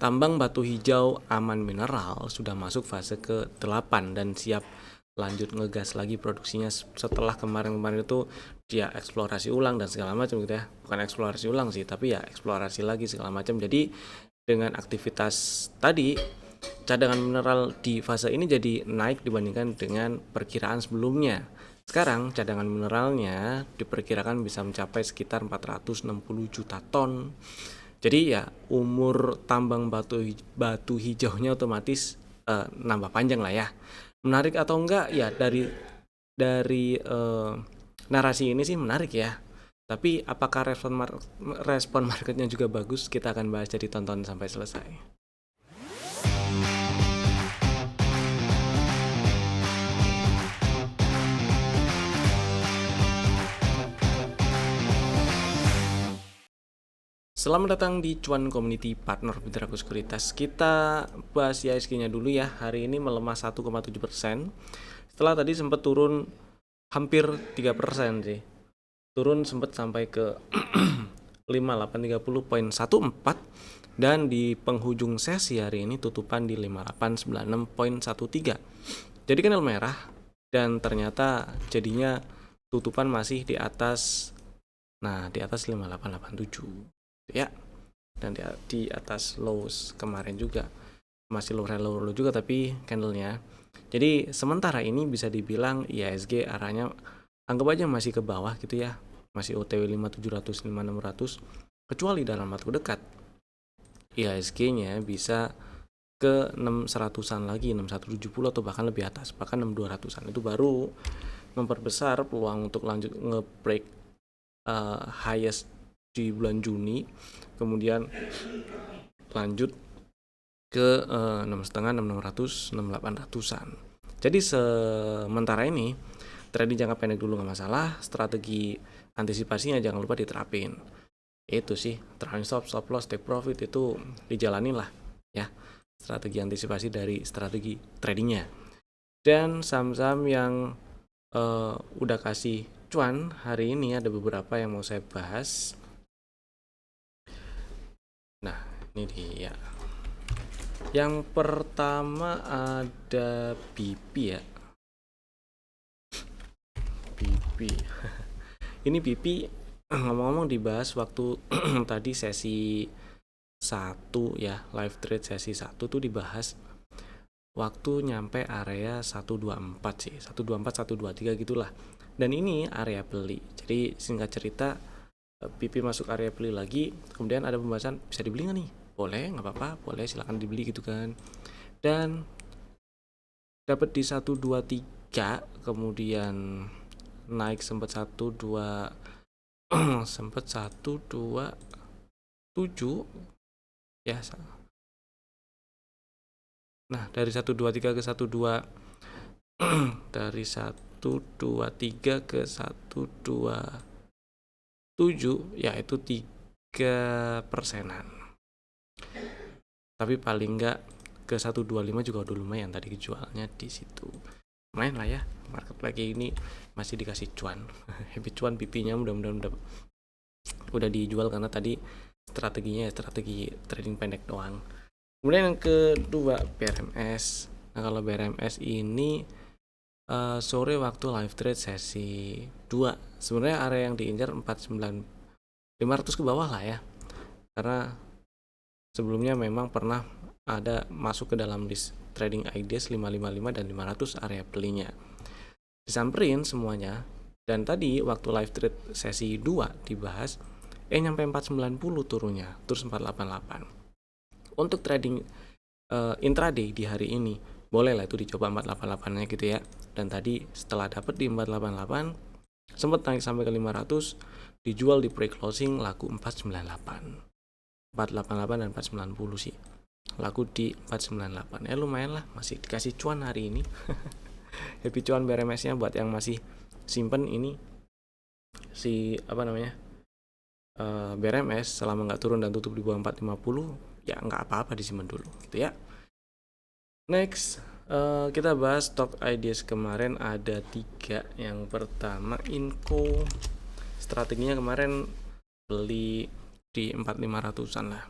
Tambang batu hijau Aman Mineral sudah masuk fase ke-8 dan siap lanjut ngegas lagi produksinya setelah kemarin-kemarin itu dia eksplorasi ulang dan segala macam gitu ya. Bukan eksplorasi ulang sih, tapi ya eksplorasi lagi segala macam. Jadi dengan aktivitas tadi, cadangan mineral di fase ini jadi naik dibandingkan dengan perkiraan sebelumnya. Sekarang cadangan mineralnya diperkirakan bisa mencapai sekitar 460 juta ton. Jadi ya umur tambang batu hijaunya otomatis nambah panjang lah ya. Menarik atau enggak ya dari narasi ini sih menarik ya. Tapi apakah respon marketnya juga bagus? Kita akan bahas, jadi tonton sampai selesai. Selamat datang di Cuan Community Partner Fitrago Sekuritas. Kita bahas IHSG-nya dulu ya. Hari ini melemah 1,7%. Setelah tadi sempat turun hampir 3% sih. Turun sempat sampai ke 5830.14 dan di penghujung sesi hari ini tutupan di 5896.13. Jadi candle merah dan ternyata jadinya tutupan masih di atas 5887 ya, dan di atas lows kemarin juga masih low juga tapi candlenya. Jadi sementara ini bisa dibilang IHSG arahnya anggap aja masih ke bawah gitu ya, masih OTW 5700 5600, kecuali dalam waktu dekat IHSG-nya bisa ke 6100-an lagi, 6170 atau bahkan lebih atas, bahkan 6200-an. Itu baru memperbesar peluang untuk lanjut nge-break highest di bulan Juni, kemudian lanjut ke 6,5, 6600, 6800-an. Jadi sementara ini trading jangka pendek dulu nggak masalah, strategi antisipasinya jangan lupa diterapin. Itu sih, trailing stop loss, take profit itu dijalanin lah ya, strategi antisipasi dari strategi tradingnya. Dan saham-saham yang udah kasih cuan hari ini ada beberapa yang mau saya bahas. Nah, ini dia. Yang pertama ada BP ya. BP. Ini BP ngomong-ngomong dibahas waktu tadi sesi 1 ya, live trade sesi 1 tuh dibahas waktu nyampe area 124 sih, 124 123 gitulah. Dan ini area beli. Jadi singkat cerita BP masuk area beli lagi, kemudian ada pembahasan bisa dibeli nggak nih? Boleh, nggak apa-apa, boleh, silakan dibeli gitu kan. Dan dapat di 123, kemudian naik sempat 12 sempat 127 ya. Nah, dari 123 ke 12 dari 123 ke 127 ya itu 3%-an. Tapi paling enggak ke 125 juga udah lumayan tadi kejualnya di situ. Main lah ya, market lagi ini masih dikasih cuan. Happy cuan PP-nya mudah-mudahan udah dijual karena tadi strateginya strategi trading pendek doang. Kemudian yang kedua BRMS. Nah, kalau BRMS ini sore waktu live trade sesi 2 sebenarnya area yang diincar 49500 ke bawah lah ya, karena sebelumnya memang pernah ada masuk ke dalam list trading ideas 555 dan 500 area belinya. Disamperin semuanya, dan tadi waktu live trade sesi 2 dibahas nyampe 490 turunnya, terus 488. Untuk trading intraday di hari ini boleh lah itu dicoba 488-nya gitu ya. Dan tadi setelah dapat di 488 sempat naik sampai ke 500, dijual di pre-closing laku 498. 488 dan 490 sih. Laku di 498. Lumayan lah, masih dikasih cuan hari ini. Happy cuan BRMS-nya buat yang masih simpen ini si BRMS selama nggak turun dan tutup di bawah 450 ya nggak apa-apa, disimpan dulu gitu ya. Next, kita bahas stock ideas kemarin ada 3. Yang pertama Inco, strateginya kemarin beli di 4500-an lah.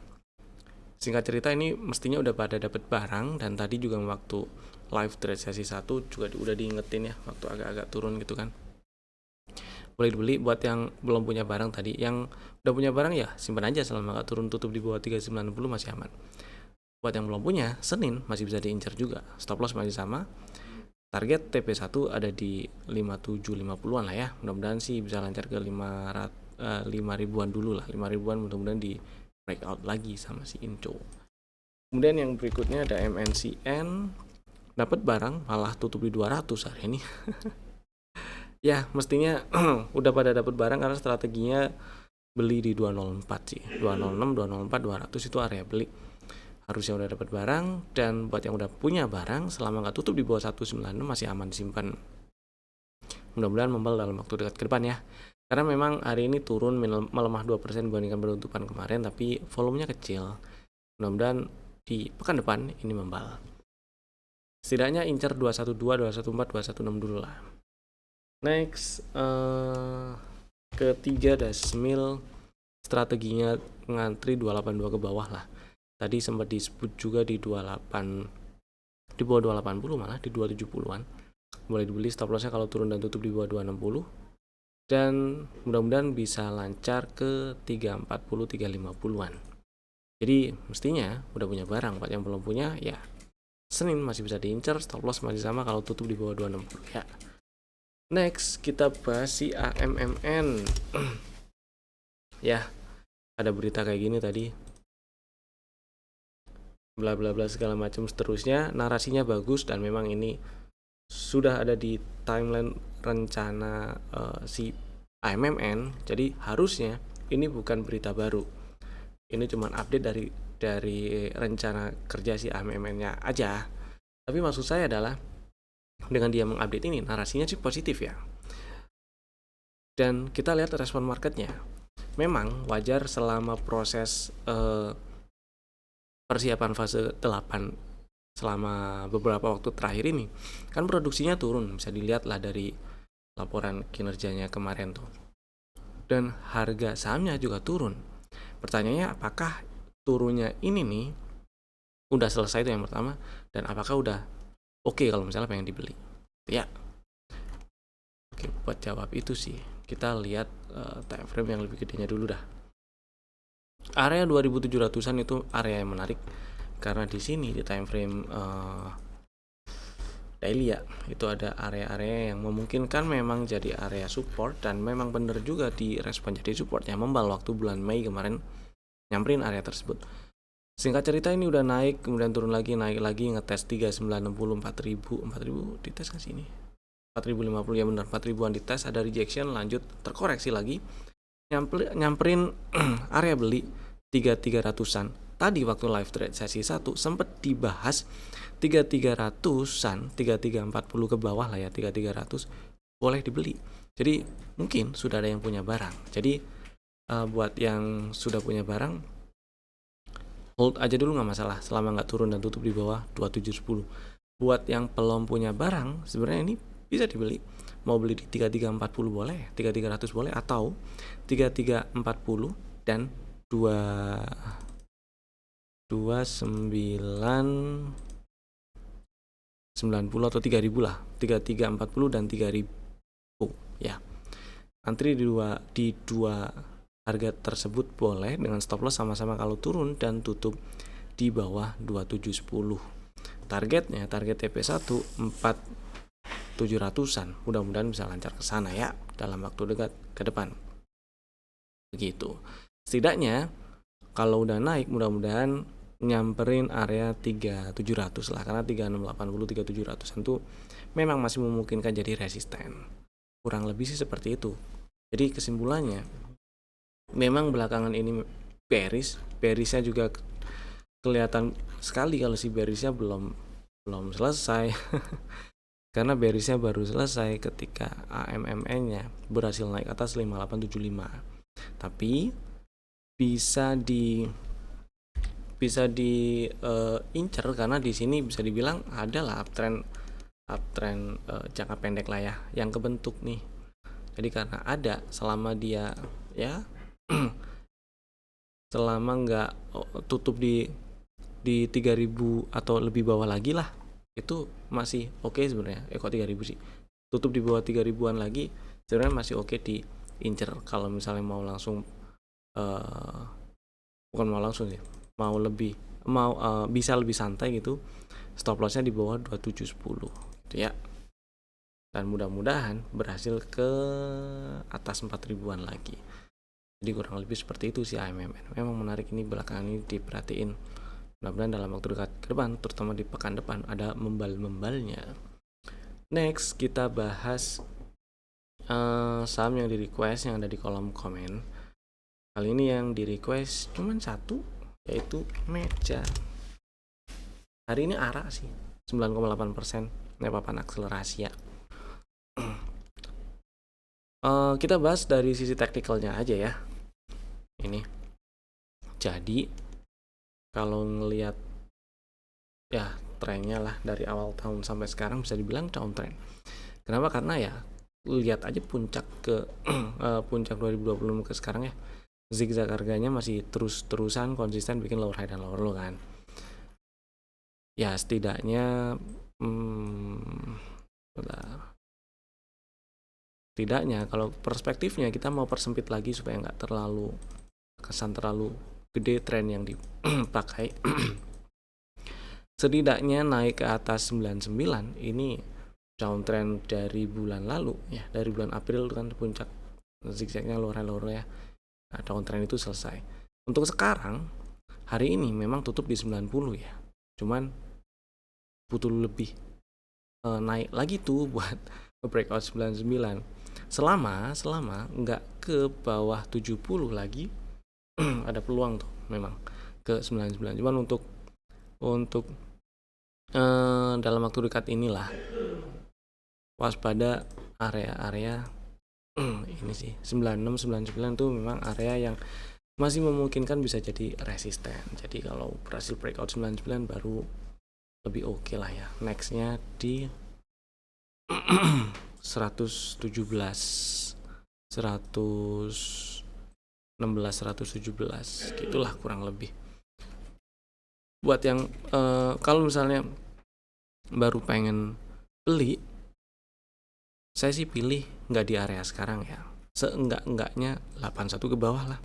Singkat cerita ini mestinya udah pada dapat barang, dan tadi juga waktu live trade sesi 1 juga udah diingetin ya waktu agak-agak turun gitu kan. Boleh dibeli buat yang belum punya barang tadi. Yang udah punya barang ya simpan aja selama nggak turun tutup di bawah 3960 masih aman. Buat yang belum punya, Senin masih bisa diincar juga. Stop loss masih sama. Target TP1 ada di 5750-an lah ya. Mudah-mudahan sih bisa lancar ke 5.000-an dulu lah. 5.000-an mudah-mudahan di breakout lagi sama si Inco. Kemudian yang berikutnya ada MNCN. Dapat barang malah tutup di 200 hari ini. Ya, mestinya udah pada dapat barang karena strateginya beli di 204 sih. 206, 204, 200 itu area beli. Harusnya udah dapat barang, dan buat yang udah punya barang selama nggak tutup di bawah 196 masih aman disimpan. Mudah-mudahan membal dalam waktu dekat ke depan ya. Karena memang hari ini turun melemah 2% dibandingkan penutupan kemarin, tapi volumenya kecil. Mudah-mudahan di pekan depan ini membal. Setidaknya incar 212, 214, 216 dulu lah. Next, ketiga Dasmil, strateginya ngantri 282 ke bawah lah. Tadi sempat disebut juga di 28, di bawah 280 malah di 270-an. Boleh dibeli, stop lossnya kalau turun dan tutup di bawah 260. Dan mudah-mudahan bisa lancar ke 340, 350-an. Jadi mestinya udah punya barang. Buat yang belum punya ya Senin masih bisa diincar, stop loss masih sama kalau tutup di bawah 260 ya. Next, kita bahas si AMMN. Ya, ada berita kayak gini tadi. Bla bla bla segala macam seterusnya. Narasinya bagus dan memang ini sudah ada di timeline rencana si AMMN. Jadi harusnya ini bukan berita baru. Ini cuma update dari rencana kerja si AMMN-nya aja. Tapi maksud saya adalah dengan dia mengupdate ini, narasinya sih positif ya. Dan kita lihat respon marketnya. Memang wajar selama proses persiapan fase 8 selama beberapa waktu terakhir ini. Kan produksinya turun, bisa dilihat lah dari laporan kinerjanya kemarin tuh. Dan harga sahamnya juga turun. Pertanyaannya apakah turunnya ini nih udah selesai itu yang pertama, dan apakah udah oke kalau misalnya pengen dibeli ya. Oke, buat jawab itu sih kita lihat time frame yang lebih gedenya dulu dah. Area 2700-an itu area yang menarik karena di sini di time frame daily ya, itu ada area-area yang memungkinkan memang jadi area support, dan memang bener juga di respon jadi support yang membal waktu bulan Mei kemarin nyamperin area tersebut. Singkat cerita ini udah naik, kemudian turun lagi, naik lagi, ngetes 3960, 4000 dites kan sini. 4050 ya benar, 4000-an dites, ada rejection, lanjut terkoreksi lagi. Nyamperin area beli 3300-an. Tadi waktu live trade sesi 1 sempat dibahas 3300-an, 3340 ke bawah lah ya, 3300 boleh dibeli. Jadi mungkin sudah ada yang punya barang. Jadi buat yang sudah punya barang, hold aja dulu nggak masalah selama nggak turun dan tutup di bawah 2710. Buat yang belum punya barang, sebenarnya ini bisa dibeli. Mau beli di 3340 boleh, 3300 boleh, atau 3340 dan 2990 atau 3000 lah, 3340 dan 3000 ya. Antri di dua harga tersebut boleh dengan stop loss sama-sama kalau turun dan tutup di bawah 2710. Targetnya, target TP1 4700-an. Mudah-mudahan bisa lancar ke sana ya dalam waktu dekat ke depan. Begitu. Setidaknya kalau udah naik mudah-mudahan nyamperin area 3700 lah, karena 3680, 3700-an tuh memang masih memungkinkan jadi resisten. Kurang lebih sih seperti itu. Jadi kesimpulannya memang belakangan ini bearisnya juga kelihatan sekali kalau si bearisnya belum selesai. Karena bearisnya baru selesai ketika AMMN-nya berhasil naik atas 5875. Tapi bisa diincar karena di sini bisa dibilang adalah uptrend jangka pendek lah ya yang kebentuk nih. Jadi karena ada selama dia ya selama nggak tutup di di 3000 atau lebih bawah lagi lah, itu masih oke sebenarnya. Kok 3000 sih, tutup di bawah 3000-an lagi sebenarnya masih oke diincer. Kalau misalnya mau langsung bukan mau langsung sih, mau bisa lebih santai gitu, stop lossnya di bawah 2710 gitu ya. Dan mudah-mudahan berhasil ke atas 4000-an lagi. Jadi kurang lebih seperti itu sih AMMN. Memang menarik ini, belakangan ini diperhatiin. Mudah-mudahan dalam waktu dekat ke depan, terutama di pekan depan, ada membal-membalnya. Next, kita bahas saham yang di request yang ada di kolom komen. Kali ini yang di request cuman satu, yaitu Meja. Hari ini ARA sih 9,8%, ini papan akselerasi ya. Kita bahas dari sisi teknikalnya aja ya. Ini jadi kalau ngelihat ya trennya lah dari awal tahun sampai sekarang bisa dibilang downtrend. Kenapa? Karena ya lihat aja puncak ke puncak 2020 ke sekarang ya, zigzag harganya masih terus-terusan konsisten bikin lower high dan lower low kan. Ya setidaknya kalau perspektifnya kita mau persempit lagi supaya nggak terlalu kesan terlalu gede tren yang dipakai. Setidaknya naik ke atas 99 ini downtrend dari bulan lalu ya, dari bulan April kan puncak zigzagnya lower ya. Nah, downtrend itu selesai. Untuk sekarang hari ini memang tutup di 90 ya, cuman butuh lebih naik lagi tuh buat breakout 99. Selama nggak ke bawah 70 lagi ada peluang tuh memang ke 99. Cuman untuk dalam waktu dekat inilah waspada area-area ini sih 96 99 tuh memang area yang masih memungkinkan bisa jadi resisten. Jadi kalau berhasil breakout 99 baru lebih oke lah ya. Nextnya di 117 116 117 gitulah kurang lebih. Buat yang kalau misalnya baru pengen beli, saya sih pilih nggak di area sekarang ya, seenggak-enggaknya 81 ke bawah lah,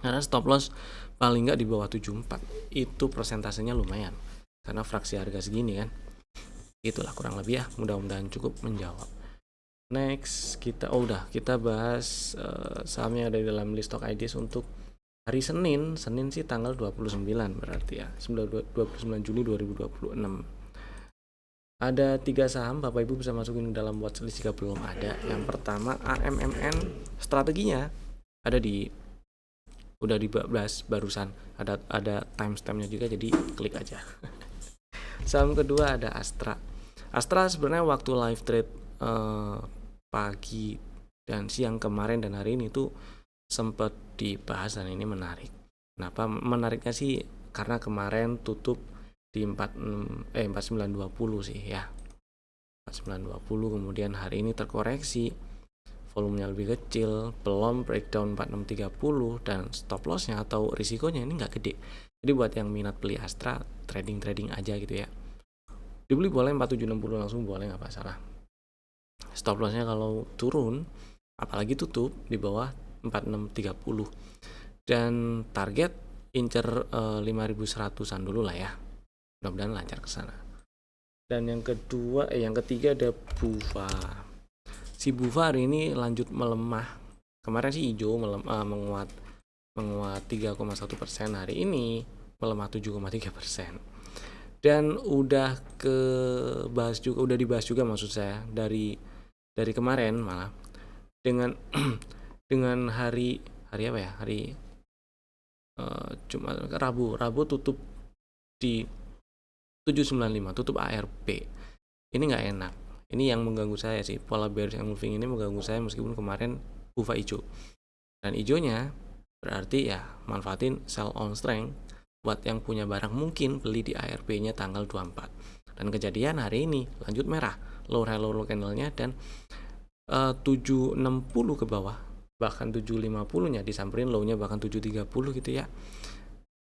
karena stop loss paling nggak di bawah 74 itu persentasenya lumayan karena fraksi harga segini kan. Itulah kurang lebih ya, mudah-mudahan cukup menjawab. Next kita bahas saham yang ada di dalam list stock ideas untuk hari Senin sih tanggal 29 berarti ya, 29 Juni 2026. Ada 3 saham, Bapak Ibu bisa masukin dalam watchlist jika belum ada. Yang pertama AMMN, strateginya udah dibahas barusan, ada timestampnya juga, jadi klik aja. Saham kedua ada Astra sebenarnya waktu live trade pagi dan siang kemarin dan hari ini tuh sempat dibahas dan ini menarik. Kenapa menariknya sih? Karena kemarin tutup di 4920 sih ya, 4920, kemudian hari ini terkoreksi, volumenya lebih kecil, belum breakdown 4630 dan stop lossnya atau risikonya ini nggak gede. Jadi buat yang minat beli Astra, trading aja gitu ya, dibeli boleh 4760 langsung boleh, nggak masalah. Stop lossnya kalau turun apalagi tutup di bawah 4630 dan target incer 5100-an dulu lah ya, mudah-mudahan lancar ke sana. Dan yang ketiga ada Bufa. Si Bufa hari ini lanjut melemah. Kemarin sih hijau menguat 3,1%, hari ini melemah 7,3%. Dan udah dibahas juga maksud saya dari kemarin malah dengan hari apa ya, hari Rabu tutup di 795, tutup ARP. Ini nggak enak, ini yang mengganggu saya sih, pola bearish and moving ini mengganggu saya meskipun kemarin Bufa hijau. Dan hijaunya berarti ya manfaatin sell on strength buat yang punya barang, mungkin beli di ARP nya tanggal 24. Dan kejadian hari ini lanjut merah, lower high lower low candle-nya, dan 760 ke bawah, bahkan 750 nya disamperin low-nya bahkan 730 gitu ya.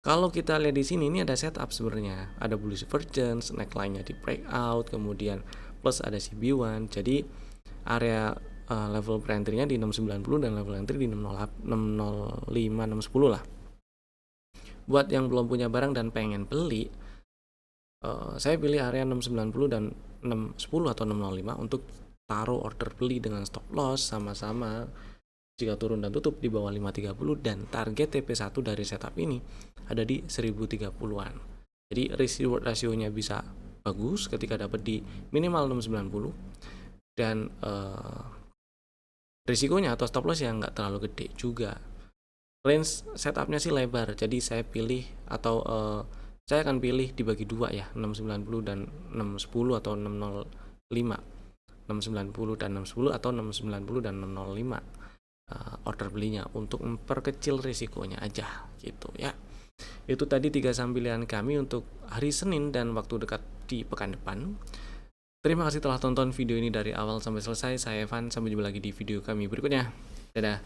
Kalau kita lihat di sini, ini ada setup sebenarnya, ada bullish divergence, neckline-nya di breakout, kemudian plus ada CB1. Jadi area level pre-entry-nya di 690 dan level entry di 605, 610 lah. Buat yang belum punya barang dan pengen beli, saya pilih area 690 dan 610 atau 605 untuk taruh order beli dengan stop loss sama-sama jika turun dan tutup di bawah 530, dan target TP1 dari setup ini ada di 1030-an. Jadi risk reward rasionya bisa bagus ketika dapat di minimal 690, dan risikonya atau stop loss yang nggak terlalu gede juga. Range setupnya sih lebar, jadi saya pilih atau saya akan pilih dibagi dua ya, 690 dan 610 atau 605, 690 dan 610 atau 690 dan 605 order belinya untuk memperkecil risikonya aja gitu ya. Itu tadi 3 saham pilihan kami untuk hari Senin dan waktu dekat di pekan depan. Terima kasih telah tonton video ini dari awal sampai selesai. Saya Evan, sampai jumpa lagi di video kami berikutnya. Dadah.